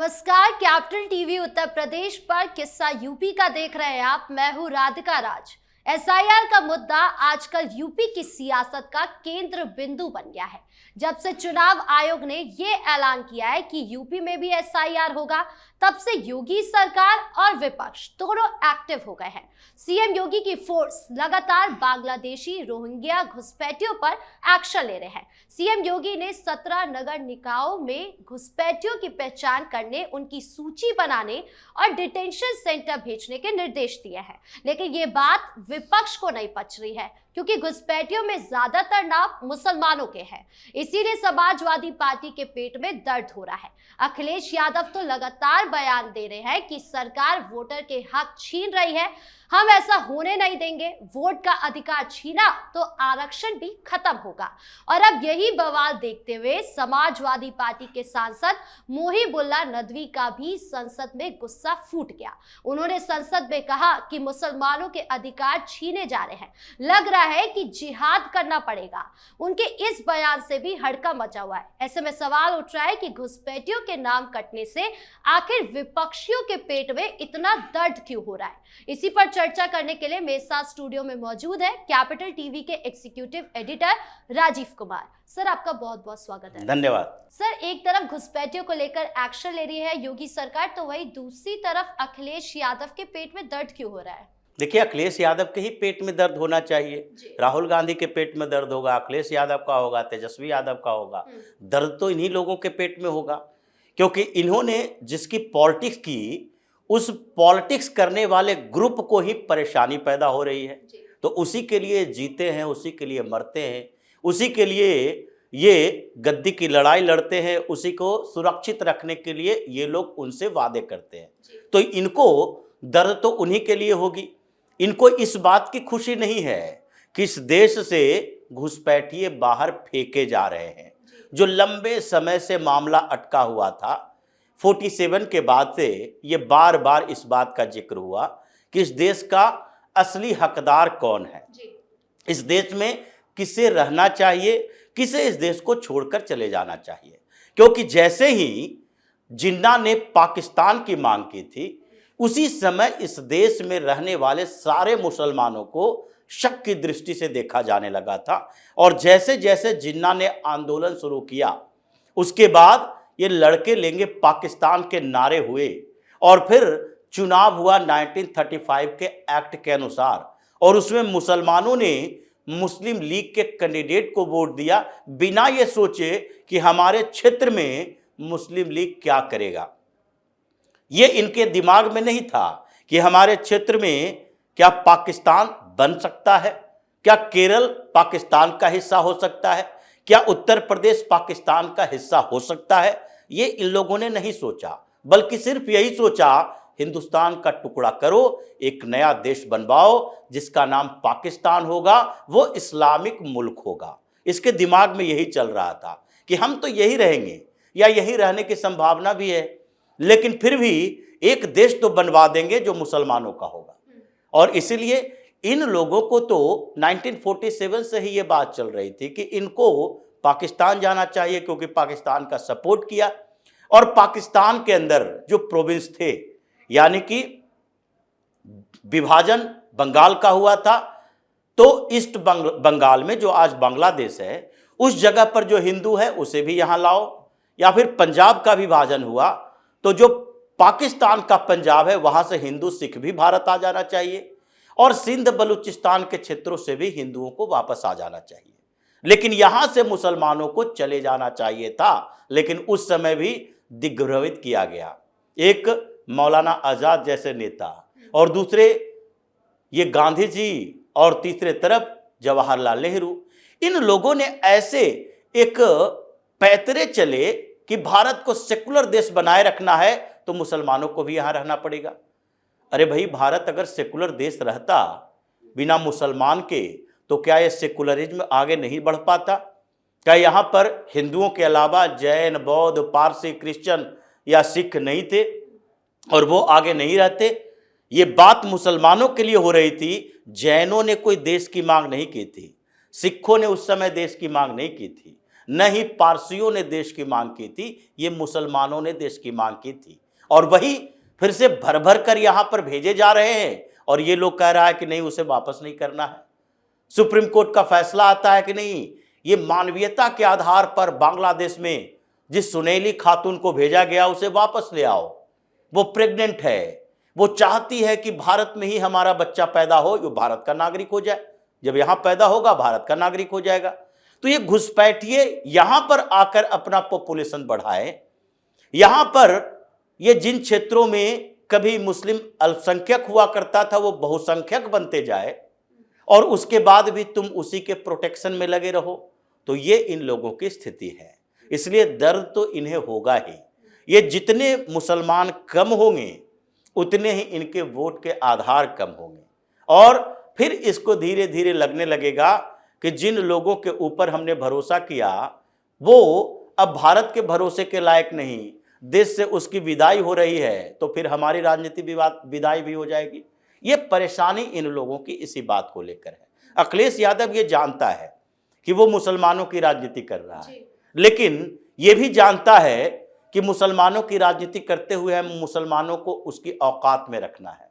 नमस्कार, capital TV Uttar Pradesh पर किस्सा यूपी का देख रहे हैं आप। मैं हूं राधिका राज। एसआईआर का मुद्दा आजकल यूपी की सियासत का केंद्र बिंदु बन गया है। जब से चुनाव आयोग ने ये ऐलान किया है कि यूपी में भी एसआईआर होगा, तब से योगी सरकार और विपक्ष दोनों एक्टिव हो गए हैं। सीएम योगी की फोर्स लगातार बांग्लादेशी रोहिंग्या घुसपैठियों पर एक्शन ले रहे हैं। सीएम योगी ने 17 नगर निकायों में घुसपैठियों की पहचान करने, उनकी सूची बनाने और डिटेंशन सेंटर भेजने के निर्देश दिए हैं। लेकिन ये बात विपक्ष को नहीं पच रही है, क्योंकि घुसपैठियों में ज्यादातर नाम मुसलमानों के हैं। इसीलिए समाजवादी पार्टी के पेट में दर्द हो रहा है। अखिलेश यादव तो लगातार बयान दे रहे हैं कि सरकार वोटर के हक छीन रही है, हम ऐसा होने नहीं देंगे। वोट का अधिकार छीना तो आरक्षण भी खत्म होगा। और अब यही बवाल देखते हुए समाजवादी पार्टी के सांसद मोहिबुल्लाह नदवी का भी संसद में गुस्सा फूट गया। उन्होंने संसद में कहा कि मुसलमानों के अधिकार छीने जा रहे हैं, लग रहा है कि जिहाद करना पड़ेगा। उनके इस बयान से भी हड़कंप मचा हुआ है। ऐसे में सवाल उठ रहा है कि घुसपैठियों के नाम कटने से आखिर विपक्षियों के पेट में इतना दर्द क्यों हो रहा है। इसी पर चर्चा करने के लिए मेरे साथ स्टूडियो में मौजूद है कैपिटल टीवी के executive editor Rajiv Kumar. Sir, आपका बहुत बहुत स्वागत है। धन्यवाद। सर, एक तरफ घुसपैठियों को लेकर एक्शन ले रही है योगी सरकार, तो वही दूसरी तरफ अखिलेश यादव के पेट में दर्द क्यों हो रहा है? देखिए, अखिलेश यादव के ही पेट में दर्द होना चाहिए। राहुल गांधी के पेट में दर्द होगा, अखिलेश यादव का होगा, तेजस्वी यादव का होगा। दर्द तो इन्हीं लोगों के पेट में होगा, क्योंकि इन्होंने जिसकी पॉलिटिक्स की, उस पॉलिटिक्स करने वाले ग्रुप को ही परेशानी पैदा हो रही है। तो उसी के लिए जीते हैं, उसी के लिए मरते हैं, उसी के लिए ये गद्दी की लड़ाई लड़ते हैं, उसी को सुरक्षित रखने के लिए ये लोग उनसे वादे करते हैं। तो इनको दर्द तो उन्हीं के लिए होगी। इनको इस बात की खुशी नहीं है कि इस देश से घुसपैठिए बाहर फेंके जा रहे हैं। जो लंबे समय से मामला अटका हुआ था, 47 के बाद से ये बार बार इस बात का जिक्र हुआ कि इस देश का असली हकदार कौन है, इस देश में किसे रहना चाहिए, किसे इस देश को छोड़कर चले जाना चाहिए। क्योंकि जैसे ही जिन्ना ने पाकिस्तान की मांग की थी, उसी समय इस देश में रहने वाले सारे मुसलमानों को शक की दृष्टि से देखा जाने लगा था। और जैसे जैसे जिन्ना ने आंदोलन शुरू किया, उसके बाद ये लड़के लेंगे पाकिस्तान के नारे हुए, और फिर चुनाव हुआ 1935 के एक्ट के अनुसार, और उसमें मुसलमानों ने मुस्लिम लीग के कैंडिडेट को वोट दिया, बिना ये सोचे कि हमारे क्षेत्र में मुस्लिम लीग क्या करेगा। ये इनके दिमाग में नहीं था कि हमारे क्षेत्र में क्या पाकिस्तान बन सकता है, क्या केरल पाकिस्तान का हिस्सा हो सकता है, क्या उत्तर प्रदेश पाकिस्तान का हिस्सा हो सकता है। ये इन लोगों ने नहीं सोचा, बल्कि सिर्फ यही सोचा, हिंदुस्तान का टुकड़ा करो, एक नया देश बनवाओ जिसका नाम पाकिस्तान होगा, वो इस्लामिक मुल्क होगा। इसके दिमाग में यही चल रहा था कि हम तो यही रहेंगे, या यही रहने की संभावना भी है, लेकिन फिर भी एक देश तो बनवा देंगे जो मुसलमानों का होगा। और इसीलिए इन लोगों को तो 1947 से ही ये बात चल रही थी कि इनको पाकिस्तान जाना चाहिए, क्योंकि पाकिस्तान का सपोर्ट किया। और पाकिस्तान के अंदर जो प्रोविंस थे, यानी कि विभाजन बंगाल का हुआ था, तो ईस्ट बंगाल में जो आज बांग्लादेश है, उस जगह पर जो हिंदू है उसे भी यहाँ लाओ। या फिर पंजाब का विभाजन हुआ, तो जो पाकिस्तान का पंजाब है वहां से हिंदू सिख भी भारत आ जाना चाहिए, और सिंध बलूचिस्तान के क्षेत्रों से भी हिंदुओं को वापस आ जाना चाहिए। लेकिन यहां से मुसलमानों को चले जाना चाहिए था, लेकिन उस समय भी दिग्भ्रमित किया गया। एक मौलाना आजाद जैसे नेता, और दूसरे ये गांधी जी, और तीसरे तरफ जवाहरलाल नेहरू। इन लोगों ने ऐसे एक पैतरे चले कि भारत को सेकुलर देश बनाए रखना है, तो मुसलमानों को भी यहां रहना पड़ेगा। अरे भाई, भारत अगर सेकुलर देश रहता बिना मुसलमान के, तो क्या ये सेकुलरिज्म आगे नहीं बढ़ पाता? क्या यहाँ पर हिंदुओं के अलावा जैन, बौद्ध, पारसी, क्रिश्चियन या सिख नहीं थे, और वो आगे नहीं रहते? ये बात मुसलमानों के लिए हो रही थी। जैनों ने कोई देश की मांग नहीं की थी, सिखों ने उस समय देश की मांग नहीं की थी, न ही पारसियों ने देश की मांग की थी, ये मुसलमानों ने देश की मांग की थी। और वही फिर से भर भर कर यहां पर भेजे जा रहे हैं और ये लोग कह रहा है कि नहीं, उसे वापस नहीं करना है। सुप्रीम कोर्ट का फैसला आता है कि नहीं, ये मानवीयता के आधार पर बांग्लादेश में जिस सुनैली खातून को भेजा गया उसे वापस ले आओ। वो प्रेग्नेंट है, वो चाहती है कि भारत में ही हमारा बच्चा पैदा हो, वो भारत का नागरिक हो जाए। जब यहां पैदा होगा भारत का नागरिक हो जाएगा। तो ये घुसपैठिए यहां पर आकर अपना पॉपुलेशन बढ़ाए, यहां पर ये जिन क्षेत्रों में कभी मुस्लिम अल्पसंख्यक हुआ करता था वो बहुसंख्यक बनते जाए और उसके बाद भी तुम उसी के प्रोटेक्शन में लगे रहो, तो ये इन लोगों की स्थिति है। इसलिए दर्द तो इन्हें होगा ही। ये जितने मुसलमान कम होंगे उतने ही इनके वोट के आधार कम होंगे और फिर इसको धीरे धीरे लगने लगेगा कि जिन लोगों के ऊपर हमने भरोसा किया वो अब भारत के भरोसे के लायक नहीं, देश से उसकी विदाई हो रही है, तो फिर हमारी राजनीति विदाई भी हो जाएगी। ये परेशानी इन लोगों की इसी बात को लेकर है। अखिलेश यादव ये जानता है कि वो मुसलमानों की राजनीति कर रहा है, लेकिन ये भी जानता है कि मुसलमानों की राजनीति करते हुए हम मुसलमानों को उसकी औकात में रखना है।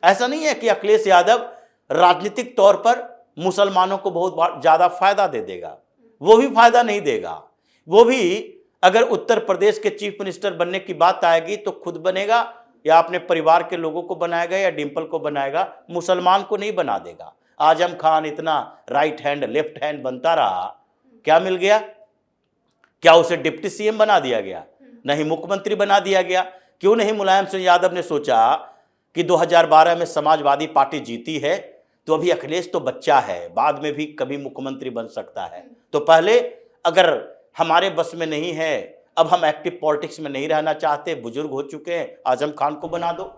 ऐसा नहीं है कि अखिलेश यादव राजनीतिक तौर पर मुसलमानों को बहुत ज्यादा फायदा दे देगा, वो भी फायदा नहीं देगा। वो भी अगर उत्तर प्रदेश के चीफ मिनिस्टर बनने की बात आएगी तो खुद बनेगा या अपने परिवार के लोगों को बनाएगा या डिंपल को बनाएगा, मुसलमान को नहीं बना देगा। आजम खान इतना राइट हैंड लेफ्ट हैंड बनता रहा, क्या मिल गया? क्या उसे डिप्टी सीएम बना दिया गया? नहीं, मुख्यमंत्री बना दिया गया। क्यों नहीं मुलायम सिंह यादव ने सोचा कि 2012 में समाजवादी पार्टी जीती है तो अभी अखिलेश तो बच्चा है, बाद में भी कभी मुख्यमंत्री बन सकता है, तो पहले अगर हमारे बस में नहीं है, अब हम एक्टिव पॉलिटिक्स में नहीं रहना चाहते, बुजुर्ग हो चुके हैं, आजम खान को बना दो।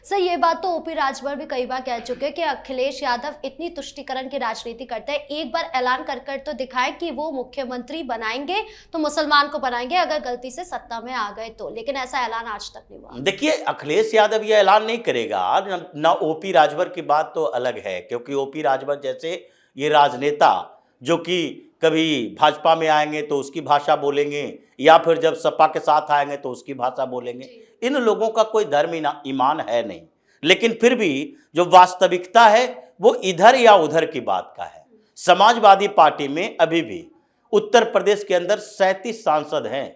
सर, ये बात तो ओपी राजभर भी कई बार कह चुके हैं कि अखिलेश यादव इतनी तुष्टीकरण की राजनीति करते हैं। एक बार ऐलान कर तो दिखाए कि वो मुख्यमंत्री बनाएंगे तो मुसलमान को बनाएंगे अगर गलती से सत्ता में आ गए तो, लेकिन ऐसा ऐलान आज तक नहीं हुआ। देखिए, अखिलेश यादव ये ऐलान नहीं करेगा ना। ओपी राजभर की बात तो अलग है, क्योंकि ओपी राजभर जैसे ये राजनेता जो कि कभी भाजपा में आएंगे तो उसकी भाषा बोलेंगे या फिर जब सपा के साथ आएंगे तो उसकी भाषा बोलेंगे। इन लोगों का कोई धर्म ईमान है नहीं, लेकिन फिर भी जो वास्तविकता है वो इधर या उधर की बात का है। समाजवादी पार्टी में अभी भी उत्तर प्रदेश के अंदर 37 सांसद हैं,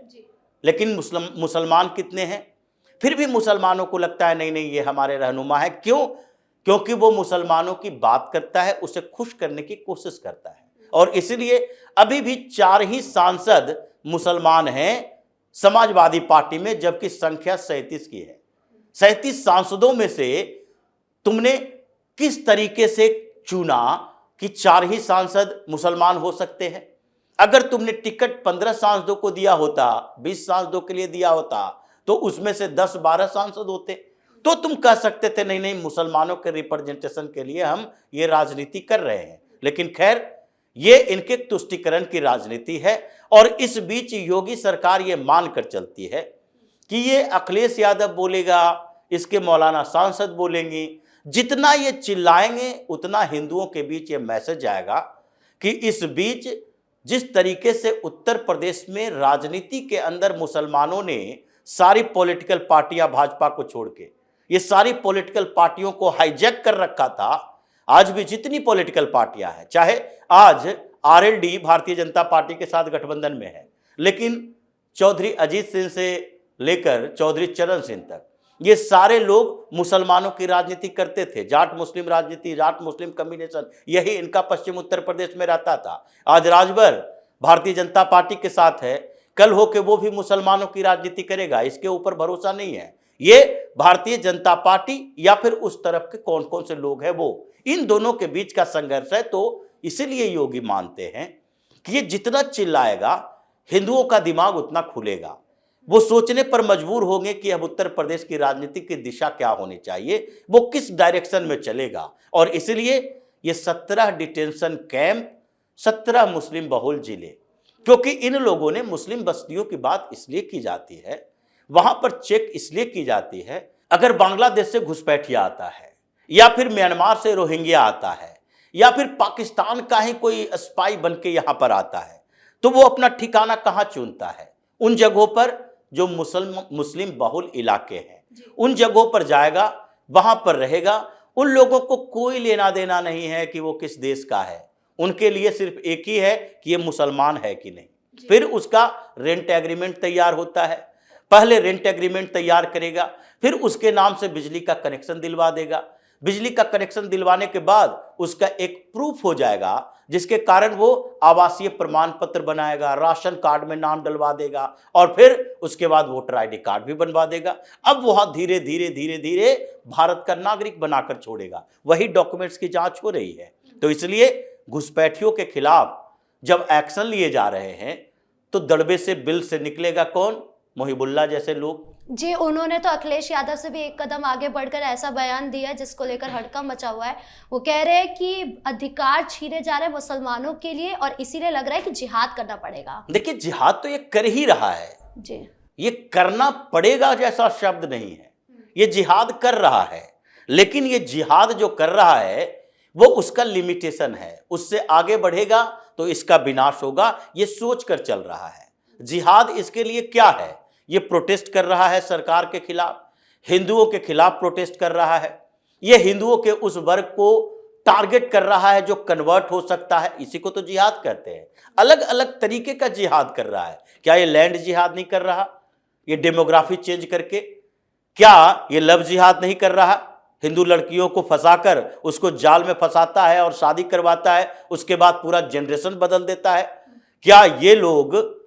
लेकिन मुसलमान कितने हैं? फिर भी मुसलमानों को लगता है नहीं नहीं ये हमारे रहनुमा है। क्यों? क्योंकि वो मुसलमानों की बात करता है, उसे खुश करने की कोशिश करता है, और इसलिए अभी भी 4 ही सांसद मुसलमान हैं समाजवादी पार्टी में, जबकि संख्या 37 की है। 37 सांसदों में से तुमने किस तरीके से चुना कि 4 ही सांसद मुसलमान हो सकते हैं? अगर तुमने टिकट 15 सांसदों को दिया होता, 20 सांसदों के लिए दिया होता, तो उसमें से 10-12 सांसद होते, तो तुम कह सकते थे नहीं नहीं मुसलमानों के रिप्रेजेंटेशन के लिए हम ये राजनीति कर रहे हैं। लेकिन खैर, ये इनके तुष्टीकरण की राजनीति है। और इस बीच योगी सरकार ये मानकर चलती है कि ये अखिलेश यादव बोलेगा, इसके मौलाना सांसद बोलेंगे, जितना ये चिल्लाएंगे उतना हिंदुओं के बीच ये मैसेज जाएगा कि इस बीच जिस तरीके से उत्तर प्रदेश में राजनीति के अंदर मुसलमानों ने सारी पॉलिटिकल पार्टियां भाजपा को छोड़ के ये सारी पॉलिटिकल पार्टियों को हाईजैक कर रखा था। आज भी जितनी पॉलिटिकल पार्टियां हैं, चाहे आज आरएलडी भारतीय जनता पार्टी के साथ गठबंधन में है, लेकिन चौधरी अजीत सिंह से लेकर चौधरी चरण सिंह तक ये सारे लोग मुसलमानों की राजनीति करते थे। जाट मुस्लिम राजनीति, जाट मुस्लिम कम्बिनेशन, यही इनका पश्चिम उत्तर प्रदेश में रहता था। आज राजभर भारतीय जनता पार्टी के साथ है, कल होके वो भी मुसलमानों की राजनीति करेगा, इसके ऊपर भरोसा नहीं है। ये भारतीय जनता पार्टी या फिर उस तरफ के कौन कौन से लोग हैं, वो इन दोनों के बीच का संघर्ष है। तो इसीलिए योगी मानते हैं कि ये जितना चिल्लाएगा हिंदुओं का दिमाग उतना खुलेगा, वो सोचने पर मजबूर होंगे कि अब उत्तर प्रदेश की राजनीति की दिशा क्या होनी चाहिए, वो किस डायरेक्शन में चलेगा। और इसलिए ये 17 डिटेंशन कैंप, 17 मुस्लिम बहुल जिले, क्योंकि इन लोगों ने मुस्लिम बस्तियों की बात इसलिए की जाती है, वहां पर चेक इसलिए की जाती है, अगर बांग्लादेश से घुसपैठिया आता है या फिर म्यांमार से रोहिंग्या आता है या फिर पाकिस्तान का ही कोई स्पाई बन के यहां पर आता है, तो वो अपना ठिकाना कहाँ चुनता है? उन जगहों पर जो मुस्लिम बहुल इलाके हैं, उन जगहों पर जाएगा, वहां पर रहेगा। उन लोगों को कोई लेना देना नहीं है कि वो किस देश का है, उनके लिए सिर्फ एक ही है कि ये मुसलमान है कि नहीं। फिर उसका रेंट एग्रीमेंट तैयार होता है, पहले रेंट एग्रीमेंट तैयार करेगा, फिर उसके नाम से बिजली का कनेक्शन दिलवा देगा। बिजली का कनेक्शन दिलवाने के बाद उसका एक प्रूफ हो जाएगा, जिसके कारण वो आवासीय प्रमाण पत्र बनाएगा, राशन कार्ड में नाम डलवा देगा और फिर उसके बाद वोटर आईडी कार्ड भी बनवा देगा। अब वह धीरे धीरे धीरे धीरे भारत का नागरिक बनाकर छोड़ेगा। वही डॉक्यूमेंट्स की जांच हो रही है। तो इसलिए घुसपैठियों के खिलाफ जब एक्शन लिए जा रहे हैं तो दड़बे से बिल से निकलेगा कौन? मुहिबुल्लाह जैसे लोग। जी, उन्होंने तो अखिलेश यादव से भी एक कदम आगे बढ़कर ऐसा बयान दिया जिसको लेकर हड़कंप मचा हुआ है। वो कह रहे हैं कि अधिकार छीने जा रहे हैं मुसलमानों के लिए और इसीलिए लग रहा है कि जिहाद करना पड़ेगा। देखिए, जिहाद तो ये कर ही रहा है जी, ये करना पड़ेगा जैसा शब्द नहीं है, ये जिहाद कर रहा है। लेकिन ये जिहाद जो कर रहा है वो उसका लिमिटेशन है, उससे आगे बढ़ेगा तो इसका विनाश होगा, ये सोच कर चल रहा है। जिहाद इसके लिए क्या है? ये प्रोटेस्ट कर रहा है सरकार के खिलाफ, हिंदुओं के खिलाफ प्रोटेस्ट कर रहा है, ये हिंदुओं के उस वर्ग को टारगेट कर रहा है जो कन्वर्ट हो सकता है, इसी को तो जिहाद कहते हैं। अलग अलग तरीके का जिहाद कर रहा है। क्या ये लैंड जिहाद नहीं कर रहा? ये डेमोग्राफी चेंज करके क्या ये लव जिहाद नहीं कर रहा? हिंदू लड़कियों को फंसाकर उसको जाल में फंसाता है और शादी करवाता है, उसके बाद पूरा जनरेशन बदल देता है। क्या ये लोग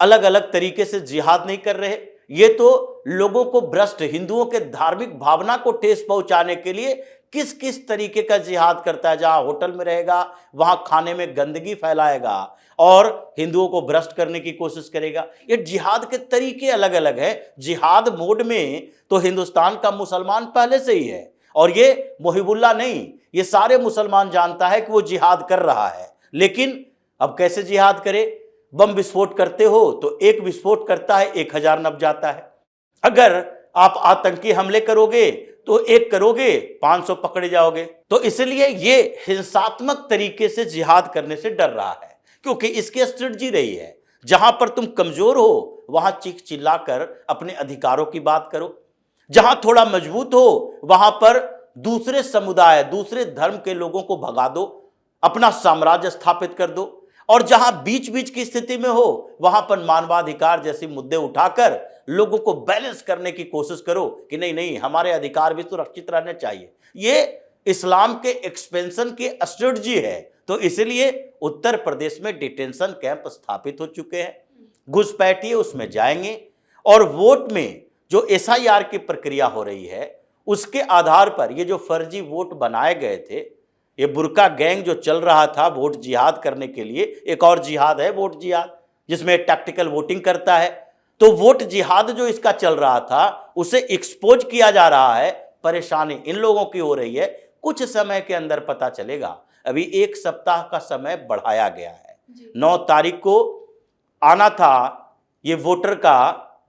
अलग अलग तरीके से जिहाद नहीं कर रहे? ये तो लोगों को भ्रष्ट, हिंदुओं के धार्मिक भावना को ठेस पहुंचाने के लिए किस किस तरीके का जिहाद करता है। जहां होटल में रहेगा वहां खाने में गंदगी फैलाएगा और हिंदुओं को भ्रष्ट करने की कोशिश करेगा। ये जिहाद के तरीके अलग अलग है। जिहाद मोड में तो हिंदुस्तान का मुसलमान पहले से ही है और ये मुहिबुल्लाह नहीं, ये सारे मुसलमान जानता है कि वो जिहाद कर रहा है। लेकिन अब कैसे जिहाद करे? बम विस्फोट करते हो तो एक विस्फोट करता है 1000 नब जाता है। अगर आप आतंकी हमले करोगे तो एक करोगे 500 पकड़े जाओगे। तो इसलिए ये हिंसात्मक तरीके से जिहाद करने से डर रहा है, क्योंकि इसकी स्ट्रेटजी रही है जहां पर तुम कमजोर हो वहां चीख चिल्लाकर अपने अधिकारों की बात करो, जहां थोड़ा मजबूत हो वहां पर दूसरे समुदाय, दूसरे धर्म के लोगों को भगा दो, अपना साम्राज्य स्थापित कर दो, और जहां बीच बीच की स्थिति में हो वहां पर मानवाधिकार जैसे मुद्दे उठाकर लोगों को बैलेंस करने की कोशिश करो कि नहीं नहीं, हमारे अधिकार भी सुरक्षित रहने चाहिए। ये इस्लाम के एक्सपेंशन की स्ट्रेटजी है। तो इसलिए उत्तर प्रदेश में डिटेंशन कैंप स्थापित हो चुके हैं। घुसपैठिए उसमें जाएंगे और वोट में जो SIR की प्रक्रिया हो रही है उसके आधार पर ये जो फर्जी वोट बनाए गए थे, ये बुर्का गैंग जो चल रहा था वोट जिहाद करने के लिए, एक और जिहाद है वोट जिहाद जिसमें टैक्टिकल वोटिंग करता है। तो वोट जिहाद जो इसका चल रहा था उसे एक्सपोज किया जा रहा है। परेशानी इन लोगों की हो रही है, कुछ समय के अंदर पता चलेगा। अभी 1 सप्ताह का समय बढ़ाया गया है। 9 तारीख को आना था ये वोटर का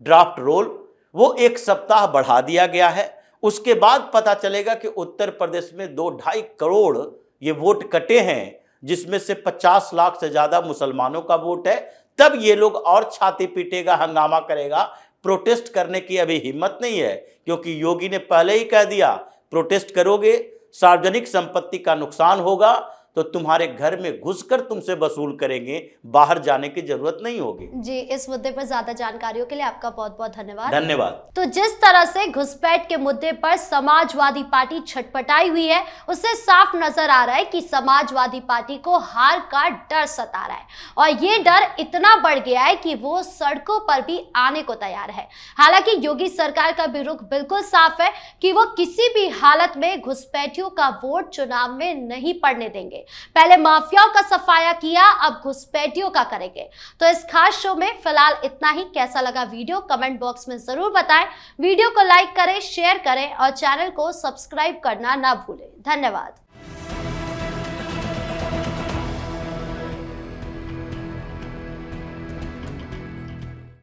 ड्राफ्ट रोल, वो 1 सप्ताह बढ़ा दिया गया है। उसके बाद पता चलेगा कि उत्तर प्रदेश में 2-2.5 करोड़ ये वोट कटे हैं, जिसमें से 50 लाख से ज्यादा मुसलमानों का वोट है। तब ये लोग और छाती पीटेगा, हंगामा करेगा। प्रोटेस्ट करने की अभी हिम्मत नहीं है, क्योंकि योगी ने पहले ही कह दिया प्रोटेस्ट करोगे सार्वजनिक संपत्ति का नुकसान होगा तो तुम्हारे घर में घुसकर तुमसे वसूल करेंगे, बाहर जाने की जरूरत नहीं होगी। जी, इस मुद्दे पर ज्यादा जानकारियों के लिए आपका बहुत बहुत धन्यवाद। धन्यवाद। तो जिस तरह से घुसपैठ के मुद्दे पर समाजवादी पार्टी छटपटाई हुई है, उससे साफ नजर आ रहा है कि समाजवादी पार्टी को हार का डर सता रहा है और ये डर इतना बढ़ गया है कि वो सड़कों पर भी आने को तैयार है। हालांकि योगी सरकार का भी रुख बिल्कुल साफ है कि वो किसी भी हालत में घुसपैठियों का वोट चुनाव में नहीं पड़ने देंगे। पहले माफियाओं का सफाया किया, अब घुसपैठियों का करेंगे। तो इस खास शो में फिलहाल इतना ही। कैसा लगा वीडियो कमेंट बॉक्स में जरूर बताएं। वीडियो को लाइक करें, शेयर करें और चैनल को सब्सक्राइब करना ना भूलें। धन्यवाद।